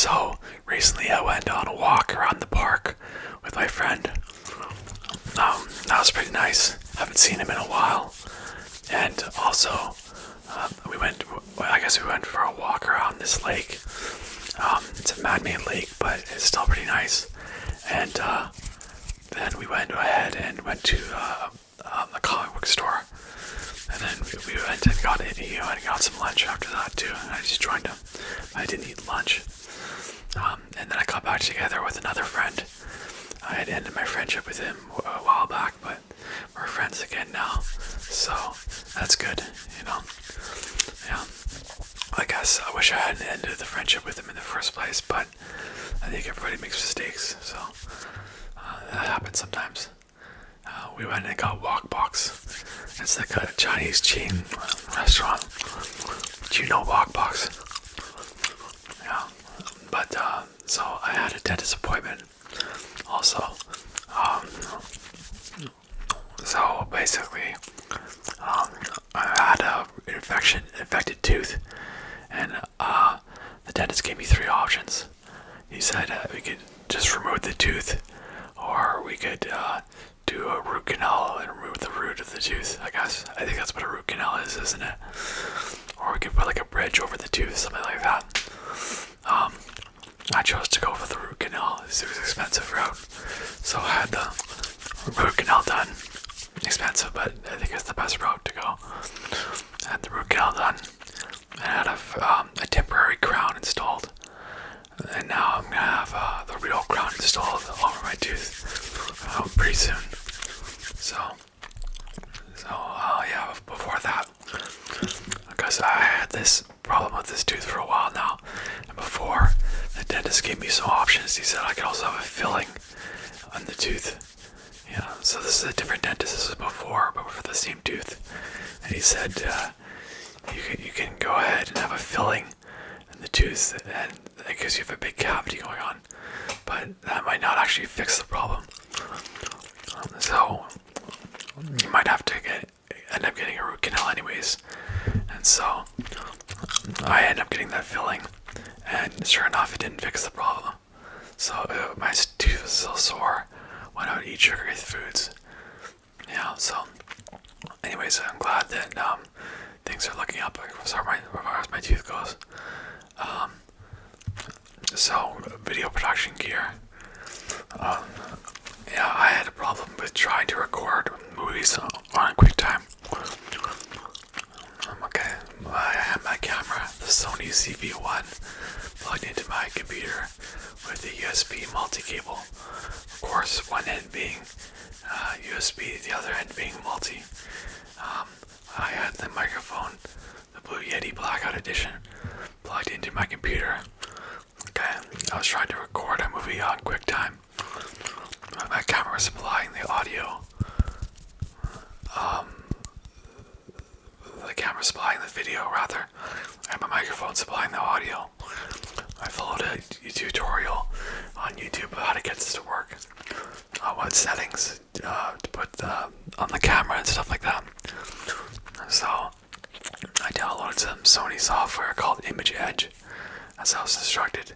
So recently I went on a walk around the park with my friend. That was pretty nice. Haven't seen him in a while. And also, I guess we went for a walk around this lake. It's a man-made lake, but it's still pretty nice. And then we went ahead and went to the comic book store. And then we went and got some lunch after that too. And I just joined him. I didn't eat lunch. And then I got back together with another friend. I had ended my friendship with him a while back, but we're friends again now. So that's good, you know. Yeah. I guess I wish I hadn't ended the friendship with him in the first place, but I think everybody makes mistakes, so that happens sometimes. We went and got Wok Box. It's like a Chinese chain restaurant. Do you know Wok Box? Yeah. But so I had a dentist appointment. Also, so basically, I had a infected tooth, and the dentist gave me 3 options. He said we could just remove the tooth, or we could do a root canal and remove the root of the tooth. I think that's what a root canal is, isn't it? Or we could put like a bridge over the tooth, something like that. I chose to go for the root canal. It was an expensive route, so I had the root canal done. Expensive, but I think it's the best route to go. I had the root canal done, and I had a temporary crown installed, and now I'm gonna have the real crown installed over my tooth pretty soon. So yeah. Before that, because I had this problem with this tooth for a while now, and before the dentist gave me some options. He said I could also have a filling on the tooth. Yeah, so this is a different dentist. This was before, but for the same tooth. And he said you can go ahead and have a filling in the tooth, and because you have a big cavity going on, but that might not actually fix the problem. So you might have to end up getting a root canal anyways. And so I ended up getting that filling, and sure enough, it didn't fix the problem. So my tooth was still sore when I would eat sugary foods. Yeah, so anyways, I'm glad that things are looking up as far as my tooth goes. So video production gear. Yeah, I had a problem with trying to record movies on QuickTime. Okay, I have my camera, the Sony CV1, plugged into my computer with a USB multi-cable. Of course, one end being USB, the other end being multi. I had the microphone, the Blue Yeti Blackout Edition, plugged into my computer. Okay, I was trying to record a movie on QuickTime. My camera was supplying the audio. The camera supplying the video, rather, and my microphone supplying the audio. I followed a tutorial on YouTube about how to get this to work, what settings to put on the camera and stuff like that. So I downloaded some Sony software called Image Edge, as I was instructed,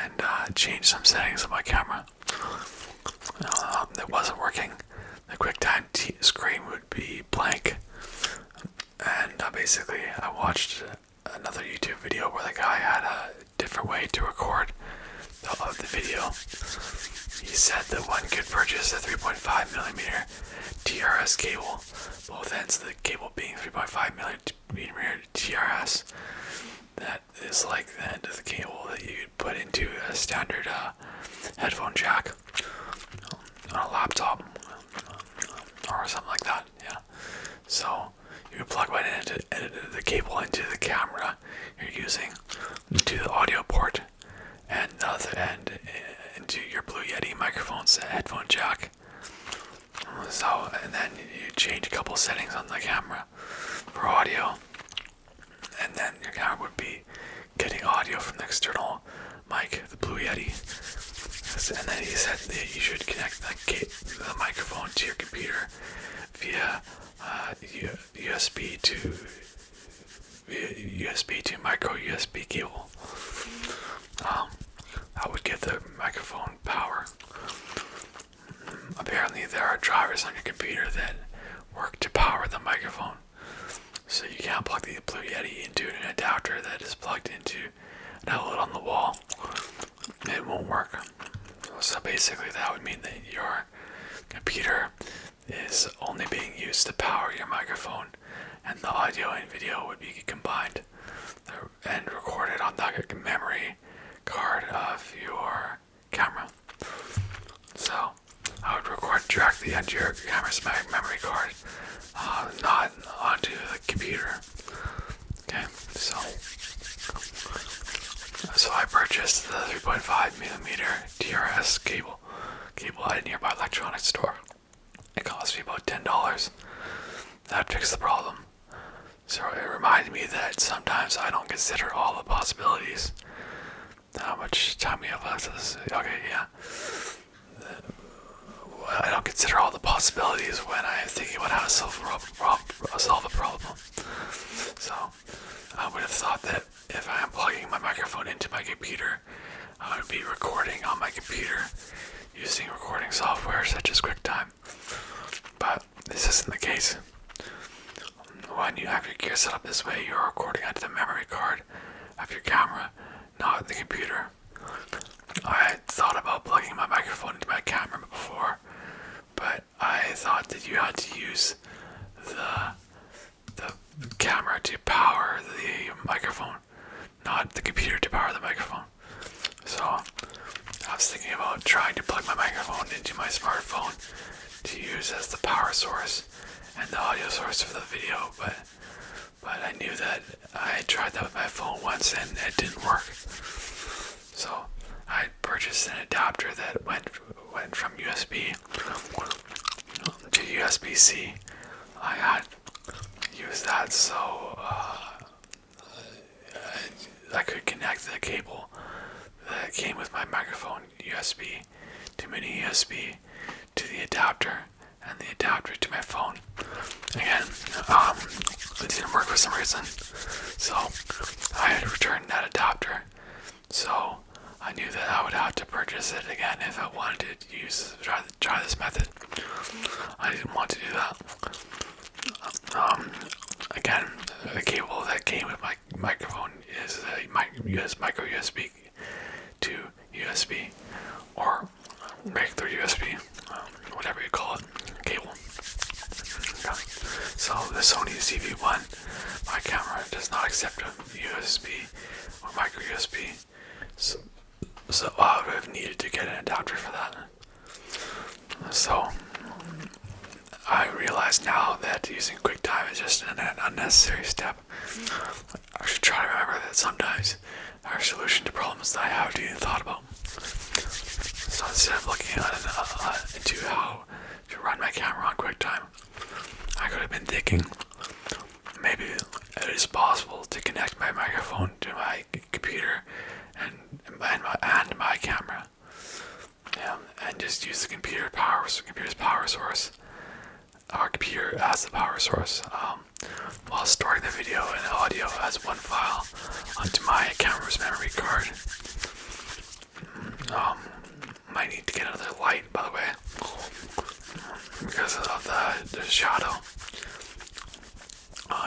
and changed some settings on my camera. It wasn't working. The QuickTime screen would be blank. And basically, I watched another YouTube video where the guy had a different way to record the video. He said that one could purchase a 3.5mm TRS cable, both ends of the cable being 3.5mm TRS. That is like the end of the cable that you'd put into a standard headphone jack on a laptop or something like that. Yeah. So you can plug right into the cable into the camera you're using, to the audio port, and the other end into your Blue Yeti microphone's headphone jack. So, and then you change a couple settings on the camera for audio, and then your camera would be getting audio from the external mic, the Blue Yeti. And then he said that you should connect the microphone to your computer via USB to micro USB cable. drivers on your computer that work to power the microphone. So you can't plug the Blue Yeti into an adapter that is plugged into an outlet on the wall. It won't work. So basically that would mean that your computer is only being used to power your microphone, and the audio and video would be combined and recorded on the memory card of your camera. So I would record directly onto your camera's memory card, not onto the computer. Okay, so I purchased the 3.5mm TRS cable at a nearby electronics store. It cost me about $10. That fixed the problem. So it reminded me that sometimes I don't consider all the possibilities. How much time we have left? Okay, yeah. I don't consider all the possibilities when I'm thinking about how to solve a problem. So I would have thought that if I am plugging my microphone into my computer, I would be recording on my computer using recording software such as QuickTime. But this isn't the case. When you have your gear set up this way, you're recording onto the memory card of your camera, not the computer. I thought about plugging my microphone into my camera before, but I thought that you had to use the camera to power the microphone, not the computer to power the microphone. So I was thinking about trying to plug my microphone into my smartphone to use as the power source and the audio source for the video, but I knew that I tried that with my phone once and it didn't work. So I purchased an adapter that went from USB to USB-C. I had used that so I could connect the cable that came with my microphone USB to mini USB to the adapter, and the adapter to my phone. Again, it didn't work for some reason, so I had to return that adapter. So I knew that I would have to purchase it again if I wanted to try this method. I didn't want to do that. Again, the cable that came with my microphone is a micro USB to USB, or regular USB, whatever you call it, cable. So the Sony CV1, my camera does not accept a USB or micro USB, so I would have needed to get an adapter for that. So I realize now that using QuickTime is just an unnecessary step. I should try to remember that sometimes there are solutions to problems that I haven't even thought about. So instead of looking into how to run my camera on QuickTime, I could have been thinking maybe it is possible to connect my microphone to my computer and my camera, and just use the computer's power source, our computer as the power source, while storing the video and audio as one file onto my camera's memory card. Might need to get another light, by the way, because of the shadow.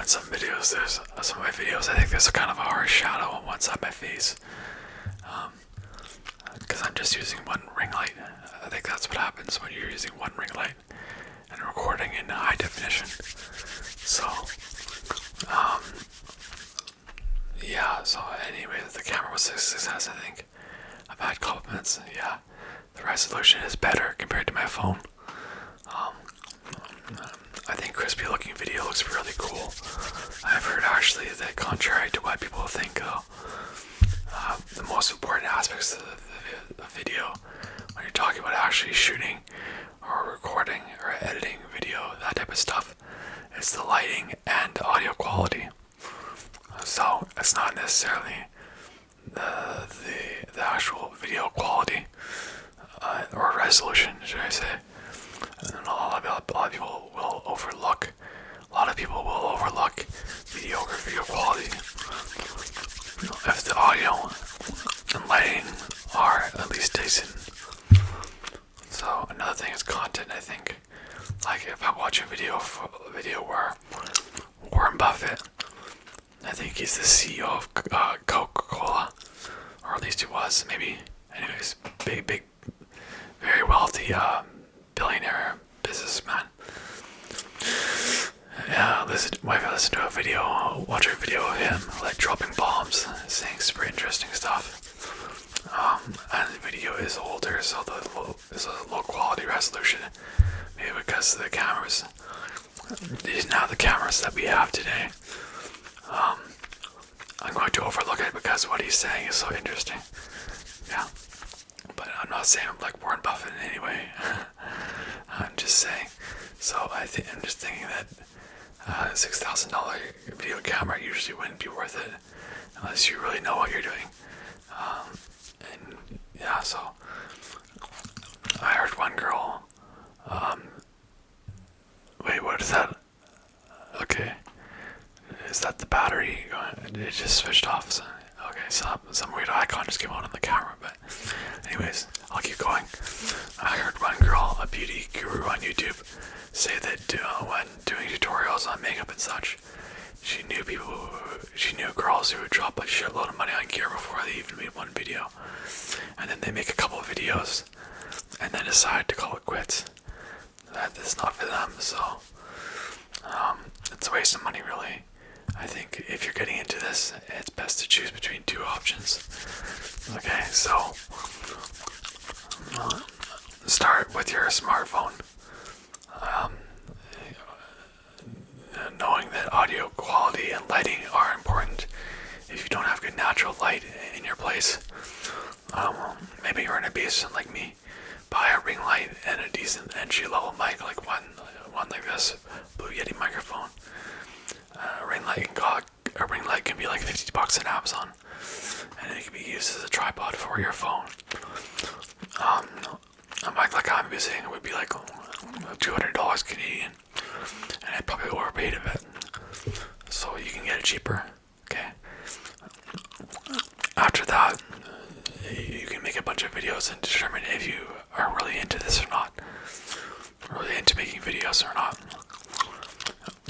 In some videos, some of my videos, I think there's a kind of a harsh shadow on one side of my face, because I'm just using one ring light. I think that's what happens when you're using one ring light and recording in high definition. So, yeah, so anyway, the camera was a success, I think. I've had compliments, yeah. The resolution is better compared to my phone. I think crispy looking video looks really cool. I've heard actually that contrary to what people think, though, the most important aspects of the video, when you're talking about actually shooting or recording or editing video, that type of stuff, is the lighting and audio quality. So it's not necessarily the actual video quality or resolution, should I say. And a lot of people will overlook. A lot of people will overlook mediocre video quality if the audio and lighting are at least decent. So another thing is content, I think. was, maybe. Anyways, big, very wealthy billionaire businessman. Yeah, wife listened to a video, watch a video of him like dropping bombs, saying super interesting stuff. And the video is older, so there's a low quality resolution. Maybe because the cameras, these now the cameras that we have today. I'm going to overlook it because what he's saying is so interesting. Yeah, but I'm not saying I'm like Warren Buffett in any way. I'm just saying. So I'm just thinking that $6,000 video camera usually wouldn't be worth it unless you really know what you're doing. And yeah, so I heard one girl. Wait, what is that? Okay, is that the battery going? It just switched off. So, okay, some weird icon just came on the camera. But anyways, I'll keep going. I heard one girl, a beauty guru on YouTube, say that when doing tutorials on makeup and such, she knew girls who would drop a shitload of money on gear before they even made one video, and then they make a couple of videos, and then decide to call it quits. That is not for them. So it's a waste of money, really. I think if you're getting into this, it's best to choose between two options. Okay, so start with your smartphone. Knowing that audio quality and lighting are important. If you don't have good natural light in your place, maybe you're in a basement like me, buy a ring light and a decent entry level mic, like one like this Blue Yeti microphone. A ring light can be like $50 on Amazon, and it can be used as a tripod for your phone. A mic like I'm using would be like $200 Canadian, and I probably overpaid a bit, so you can get it cheaper. Okay. After that, you can make a bunch of videos and determine if you are really into this or not, really into making videos or not.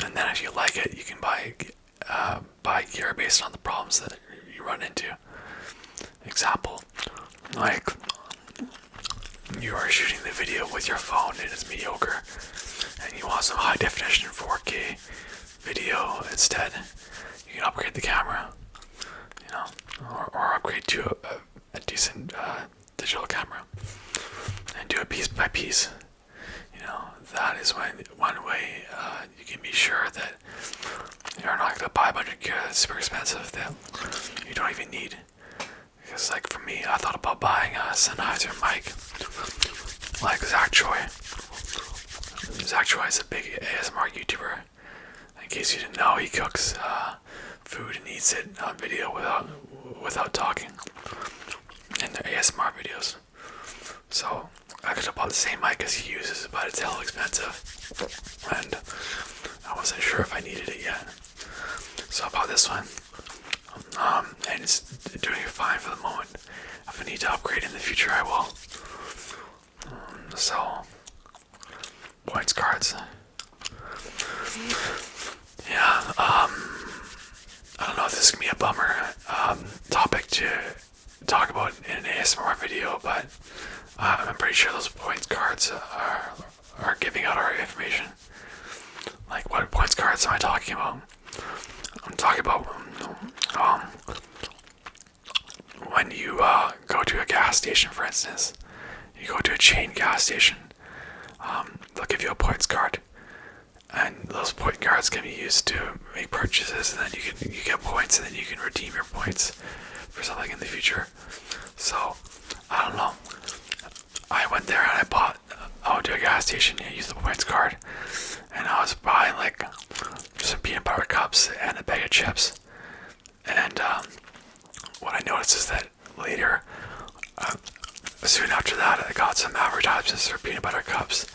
And then if you like it, you can buy gear based on the problems that you run into. Example, like you are shooting the video with your phone and it's mediocre, and you want some high definition 4K video instead. You can upgrade the camera, or upgrade to a decent digital camera and do it piece by piece. That is one way you can be sure that you're not going to buy a bunch of gear that's super expensive that you don't even need. Because like for me, I thought about buying a Sennheiser mic like Zach Choi. Zach Choi is a big ASMR YouTuber. In case you didn't know, he cooks food and eats it on video without talking in their ASMR videos. So I could have bought the same mic as he uses, but it's hell expensive, and I wasn't sure if I needed it yet. So I bought this one, and it's doing fine for the moment. If I need to upgrade in the future, I will. So points cards. Yeah. I don't know if this is gonna be a bummer topic to talk about in an ASMR video, but I'm pretty sure those points cards are giving out our information. Like, what points cards am I talking about? I'm talking about when you go to a gas station, for instance. You go to a chain gas station, they'll give you a points card, and those point cards can be used to make purchases, and then you get points, and then you can redeem your points for something in the future. So I don't know. I went there and I went to a gas station and used the points card, and I was buying like some peanut butter cups and a bag of chips. And what I noticed is that later, soon after that, I got some advertisements for peanut butter cups,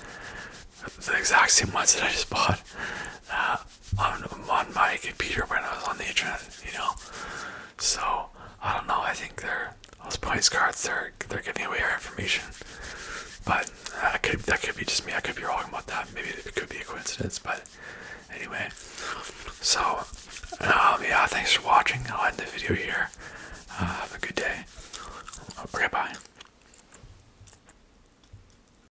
the exact same ones that I just bought on my computer when I was on the internet. So I don't know. I think those points cards, they're giving away our information. But that could be just me. I could be wrong about that. Maybe it could be a coincidence. But anyway, so yeah, thanks for watching. I'll end the video here.